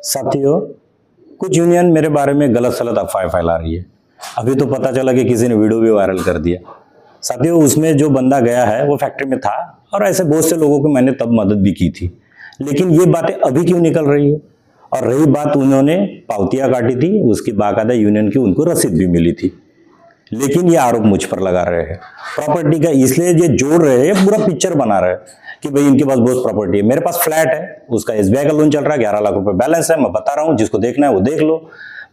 साथियों, कुछ यूनियन मेरे बारे में गलत सलत अफवाहें फैला रही है। अभी तो पता चला कि किसी ने वीडियो भी वायरल कर दिया। साथियों, उसमें जो बंदा गया है वो फैक्ट्री में था और ऐसे बहुत से लोगों को मैंने तब मदद भी की थी, लेकिन ये बातें अभी क्यों निकल रही है? और रही बात, उन्होंने पावतियां काटी थी, उसकी बाकायदा यूनियन की उनको रसीद भी मिली थी, लेकिन ये आरोप मुझ पर लगा रहे हैं प्रॉपर्टी का। इसलिए ये जोड़ रहे हैं, पूरा पिक्चर बना रहे हैं कि भाई इनके पास बहुत प्रॉपर्टी है। मेरे पास फ्लैट है, उसका एसबीआई का लोन चल रहा है, 11 लाख रुपए बैलेंस है। मैं बता रहा हूं, जिसको देखना है वो देख लो।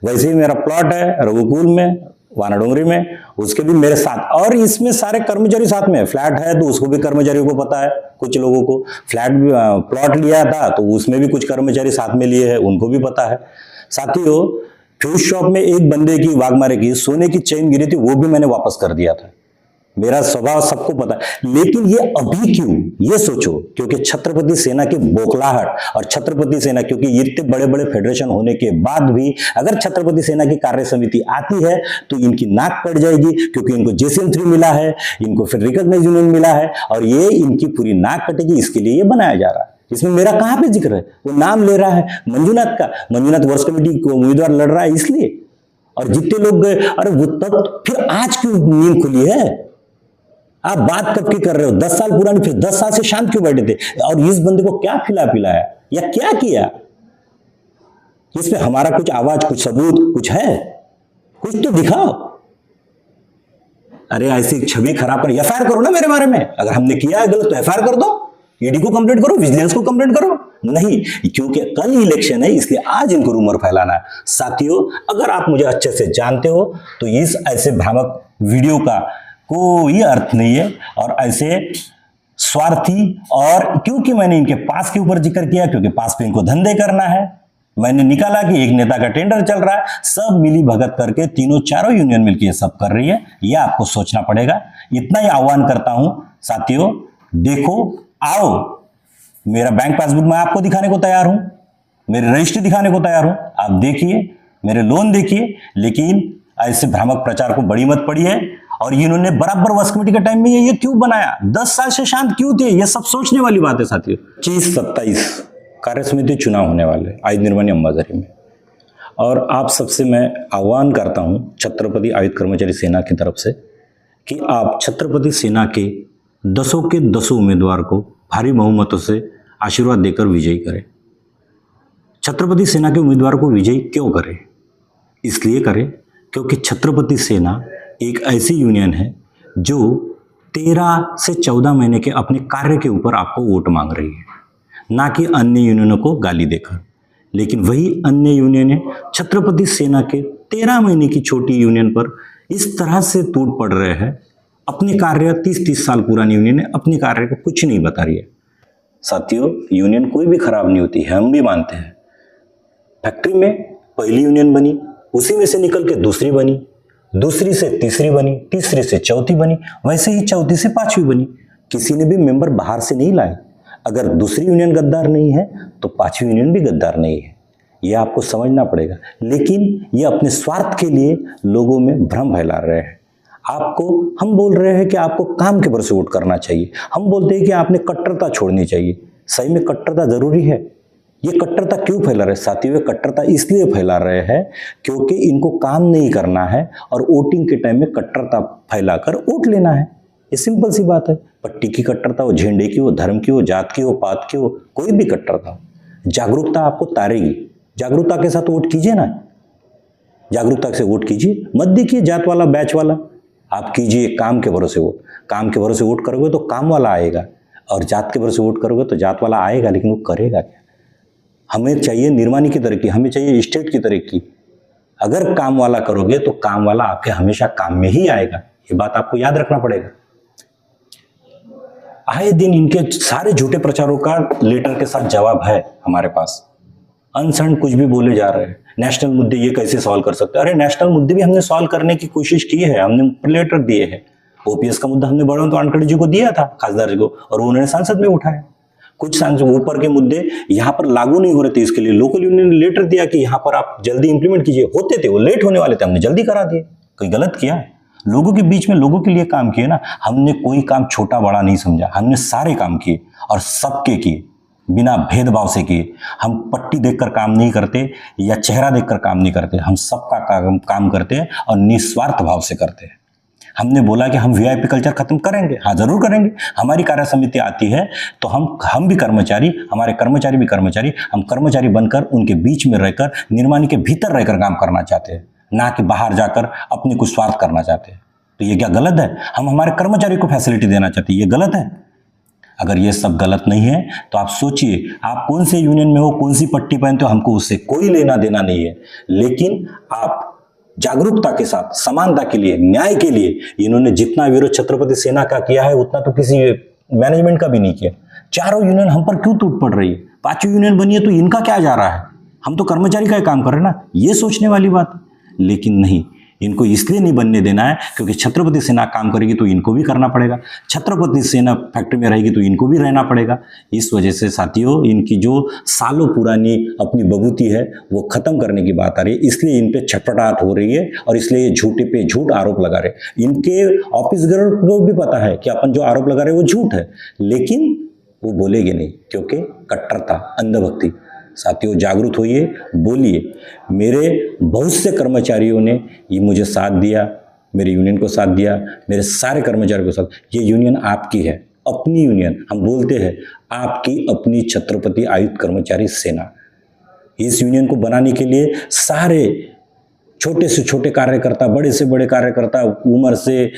वैसे ही मेरा प्लॉट है रघुकुल में, वानाडोंगरी में, उसके भी मेरे साथ, और इसमें सारे कर्मचारी साथ में। फ्लैट है तो उसको भी कर्मचारियों को पता है, कुछ लोगों को फ्लैट भी प्लॉट लिया था तो उसमें भी कुछ कर्मचारी साथ में लिए हैं, उनको भी पता है। साथियों, फ्यूज शॉप में एक बंदे की वाघमारे की सोने की चेन गिरी थी, वो भी मैंने वापस कर दिया था। मेरा स्वभाव सबको पता है, लेकिन ये अभी क्यों? ये सोचो, क्योंकि छत्रपति सेना की बौखलाहट और छत्रपति सेना, क्योंकि इतने बड़े बड़े फेडरेशन होने के बाद भी अगर छत्रपति सेना की कार्य समिति आती है तो इनकी नाक कट जाएगी, क्योंकि इनको JCM3 मिला है, इनको फिर रिकॉग्नाइज यूनियन मिला है और ये इनकी पूरी नाक कटेगी। इसके लिए ये बनाया जा रहा है। इसमें मेरा कहां पे जिक्र है? वो नाम ले रहा है मंजूनाथ का, मंजूनाथ वर्ष कमेटी को उम्मीदवार लड़ रहा है इसलिए। और जितने लोग गए, अरे वो तब फिर आज क्यों नींद खुली है? आप बात कब की कर रहे हो? 10 साल पुरानी, फिर 10 साल से शांत क्यों बैठे थे? और इस बंदे को क्या खिला पिलाया या क्या किया? इसमें हमारा कुछ आवाज, कुछ सबूत, कुछ है? कुछ तो दिखाओ। अरे ऐसी छवि खराब कर, एफआईआर करो ना मेरे बारे में। अगर हमने किया है गलत तो एफआईआर कर दो, ईडी को कंप्लेंट करो, विजिलेंस को कंप्लेंट करो। नहीं, क्योंकि कल इलेक्शन है, इसलिए आज इनको रूमर फैलाना है। साथियों, अगर आप मुझे अच्छे से जानते हो तो इस ऐसे भ्रामक वीडियो का कोई अर्थ नहीं है और ऐसे स्वार्थी, और क्योंकि मैंने इनके पास के ऊपर जिक्र किया, क्योंकि पास पे इनको धंधे करना है। मैंने निकाला कि एक नेता का टेंडर चल रहा है, सब मिली भगत करके तीनों चारों यूनियन मिलकर ये सब कर रही है। ये आपको सोचना पड़ेगा। इतना ही आह्वान करता हूं साथियों, देखो, आओ, मेरा बैंक पासबुक मैं आपको दिखाने को तैयार हूं, मेरे रजिस्ट्री दिखाने को तैयार हूं। आप देखिए, मेरे लोन देखिए, लेकिन ऐसे भ्रामक प्रचार को बड़ी मत पड़ी है। और इन्होंने बराबर वर्ष कमेटी के टाइम में ये क्यों बनाया? 10 साल से शांत क्यों थे? ये सब सोचने वाली बात है साथियों। 25-27 कार्य समिति चुनाव होने वाले आयुध निर्माणी अंबाझरी में, और आप सबसे मैं आह्वान करता हूं छत्रपति आयुध कर्मचारी सेना की तरफ से कि आप छत्रपति सेना के 10 के 10 उम्मीदवार को भारी बहुमतों से आशीर्वाद देकर विजयी करें। छत्रपति सेना के उम्मीदवार को विजयी क्यों करें? इसलिए करें क्योंकि छत्रपति सेना एक ऐसी यूनियन है जो 13 से 14 महीने के अपने कार्य के ऊपर आपको वोट मांग रही है, ना कि अन्य यूनियनों को गाली देकर। लेकिन वही अन्य यूनियन छत्रपति सेना के 13 महीने की छोटी यूनियन पर इस तरह से टूट पड़ रहे हैं। अपने कार्य 30-30 साल पुरानी यूनियन है, अपने कार्य को कुछ नहीं बता रही है। साथियों, यूनियन कोई भी खराब नहीं होती है, हम भी मानते हैं। फैक्ट्री में पहली यूनियन बनी, उसी में से निकल के दूसरी बनी, दूसरी से तीसरी बनी, तीसरी से चौथी बनी, वैसे ही चौथी से 5वीं बनी। किसी ने भी मेंबर बाहर से नहीं लाए। अगर दूसरी यूनियन गद्दार नहीं है तो 5वीं यूनियन भी गद्दार नहीं है, यह आपको समझना पड़ेगा। लेकिन ये अपने स्वार्थ के लिए लोगों में भ्रम फैला रहे हैं। आपको हम बोल रहे हैं कि आपको काम के भरोसे वोट करना चाहिए, हम बोलते हैं कि आपने कट्टरता छोड़नी चाहिए। सही में कट्टरता जरूरी है? ये कट्टरता क्यों फैला रहे साथियों? कट्टरता इसलिए फैला रहे हैं क्योंकि इनको काम नहीं करना है और वोटिंग के टाइम में कट्टरता फैलाकर वोट लेना है। ये सिंपल सी बात है। पट्टी की कट्टरता हो, झंडे की हो, धर्म की हो, जात की हो, पात की हो, कोई भी कट्टरता हो। जागरूकता आपको तारेगी। जागरूकता के साथ वोट कीजिए ना, जागरूकता से वोट कीजिए, मत देखिए जात वाला बैच वाला। आप कीजिए काम के भरोसे वोट। काम के भरोसे वोट करोगे तो काम वाला आएगा, और जात के भरोसे वोट करोगे तो जात वाला आएगा, लेकिन वो करेगा क्या? हमें चाहिए निर्माणी की तरक्की, हमें चाहिए स्टेट की तरक्की। अगर काम वाला करोगे तो काम वाला आपके हमेशा काम में ही आएगा। ये बात आपको याद रखना पड़ेगा। आए दिन इनके सारे झूठे प्रचारों का लेटर के साथ जवाब है हमारे पास। अनसन कुछ भी बोले जा रहे हैं। नेशनल मुद्दे ये कैसे सॉल्व कर सकते हैं? अरे नेशनल मुद्दे भी हमने सॉल्व करने की कोशिश की है, हमने लेटर दिए हैं। ओपीएस का मुद्दा हमने बड़वंत वानखेड़े जी को दिया था, खासदार जी को, और उन्होंने संसद में उठाया। कुछ सांसद ऊपर के मुद्दे यहाँ पर लागू नहीं हो रहे थे, इसके लिए लोकल यूनियन ने लेटर दिया कि यहाँ पर आप जल्दी इंप्लीमेंट कीजिए। होते थे, वो लेट होने वाले थे, हमने जल्दी करा दिए। कोई गलत किया है? लोगों के बीच में लोगों के लिए काम किए ना। हमने कोई काम छोटा बड़ा नहीं समझा, हमने सारे काम किए और सबके किए। बिना भेदभाव से किए। हम पट्टी देखकर काम नहीं करते या चेहरा देखकर काम नहीं करते, हम सबका काम करते हैं और निस्वार्थ भाव से करते हैं। हमने बोला कि हम वीआईपी कल्चर खत्म करेंगे, हाँ जरूर करेंगे। हमारी कार्य समिति आती है तो हम भी कर्मचारी, हमारे कर्मचारी भी कर्मचारी, हम कर्मचारी बनकर उनके बीच में रहकर, निर्माणी के भीतर रहकर काम करना चाहते हैं, ना कि बाहर जाकर अपने कुछ स्वार्थ करना चाहते हैं। तो ये क्या गलत है? हम हमारे कर्मचारी को फैसिलिटी देना चाहते हैं, ये गलत है? अगर ये सब गलत नहीं है तो आप सोचिए, आप कौन से यूनियन में हो, कौन सी पट्टी पहनते हो, हमको उससे कोई लेना देना नहीं है। लेकिन आप जागरूकता के साथ, समानता के लिए, न्याय के लिए, इन्होंने जितना विरोध छत्रपति सेना का किया है उतना तो किसी मैनेजमेंट का भी नहीं किया। चारों यूनियन हम पर क्यों टूट पड़ रही है? पांचवी यूनियन बनी है तो इनका क्या जा रहा है? हम तो कर्मचारी का ही काम कर रहे हैं ना, ये सोचने वाली बात। लेकिन नहीं, इनको इसलिए नहीं बनने देना है क्योंकि छत्रपति सेना काम करेगी तो इनको भी करना पड़ेगा, छत्रपति सेना फैक्ट्री में रहेगी तो इनको भी रहना पड़ेगा। इस वजह से साथियों, इनकी जो सालों पुरानी अपनी बबूती है वो खत्म करने की बात आ रही है। इसलिए इन पे छटपटाहट हो रही है और इसलिए ये झूठे पे झूठ आरोप लगा रहे। इनके ऑफिस गर्ल को भी पता है कि अपन जो आरोप लगा रहे वो झूठ है, लेकिन वो बोलेंगे नहीं क्योंकि कट्टरता, अंधभक्ति। साथियों, जागरूक होइए, बोलिए। मेरे बहुत से कर्मचारियों ने ये मुझे साथ दिया, मेरे यूनियन को साथ दिया, मेरे सारे कर्मचारियों को साथ। ये यूनियन आपकी है, अपनी यूनियन। हम बोलते हैं आपकी अपनी छत्रपति आयुक्त कर्मचारी सेना। इस यूनियन को बनाने के लिए सारे छोटे से छोटे कार्यकर्ता, बड़े से बड़े कार्यकर्ता, उम्र से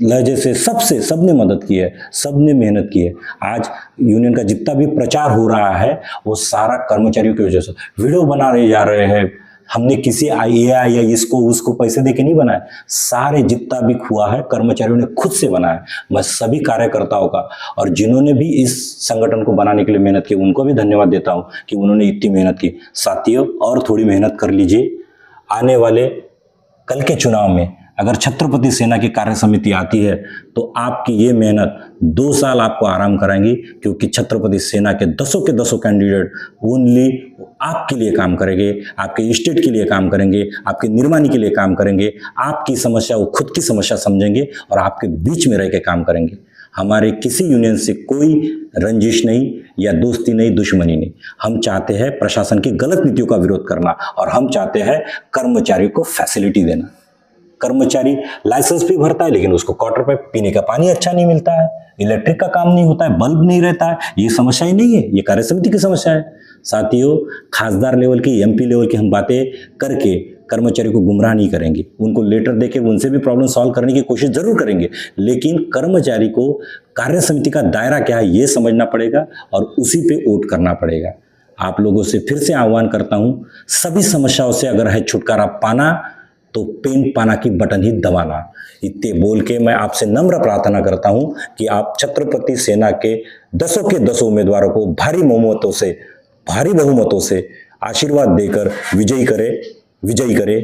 लहजे से, सबने मदद की है, सबने मेहनत की है। आज यूनियन का जितना भी प्रचार हो रहा है वो सारा कर्मचारियों की वजह से। वीडियो बना रहे जा रहे हैं, हमने किसी एआई या इसको उसको पैसे दे के नहीं बनाया, सारे जितना भी हुआ है कर्मचारियों ने खुद से बनाया। मैं सभी कार्यकर्ताओं का और जिन्होंने भी इस संगठन को बनाने के लिए मेहनत की उनको भी धन्यवाद देता हूं कि उन्होंने इतनी मेहनत की। साथियों, और थोड़ी मेहनत कर लीजिए। आने वाले कल के चुनाव में अगर छत्रपति सेना की कार्य समिति आती है तो आपकी ये मेहनत 2 साल आपको आराम कराएंगी, क्योंकि छत्रपति सेना के दसों कैंडिडेट ओनली आपके लिए काम करेंगे, आपके स्टेट के लिए काम करेंगे, आपके निर्माणी के लिए काम करेंगे। आपकी समस्या वो खुद की समस्या समझेंगे और आपके बीच में रह के काम करेंगे। हमारे किसी यूनियन से कोई रंजिश नहीं या दोस्ती नहीं, दुश्मनी नहीं। हम चाहते हैं प्रशासन की गलत नीतियों का विरोध करना और हम चाहते हैं कर्मचारियों को फैसिलिटी देना। कर्मचारी लाइसेंस भी भरता है लेकिन उसको क्वार्टर पे पीने का पानी अच्छा नहीं मिलता है, इलेक्ट्रिक का काम नहीं होता है, बल्ब नहीं रहता है। ये समस्या ही नहीं है, ये कार्य समिति की समस्या है। साथियों, खासदार लेवल की, एमपी लेवल की हम बातें करके कर्मचारी को गुमराह नहीं करेंगे। उनको लेटर देके उनसे भी प्रॉब्लम सॉल्व करने की कोशिश जरूर करेंगे, लेकिन कर्मचारी को कार्य समिति का दायरा क्या है ये समझना पड़ेगा और उसी पे वोट करना पड़ेगा। आप लोगों से फिर से आह्वान करता हूं, सभी समस्याओं से अगर है छुटकारा पाना तो पेन पाना की बटन ही दबाना। इतने बोल के मैं आपसे नम्र प्रार्थना करता हूं कि आप छत्रपति सेना के दसों उम्मीदवारों को भारी बहुमतों से आशीर्वाद देकर विजयी करे।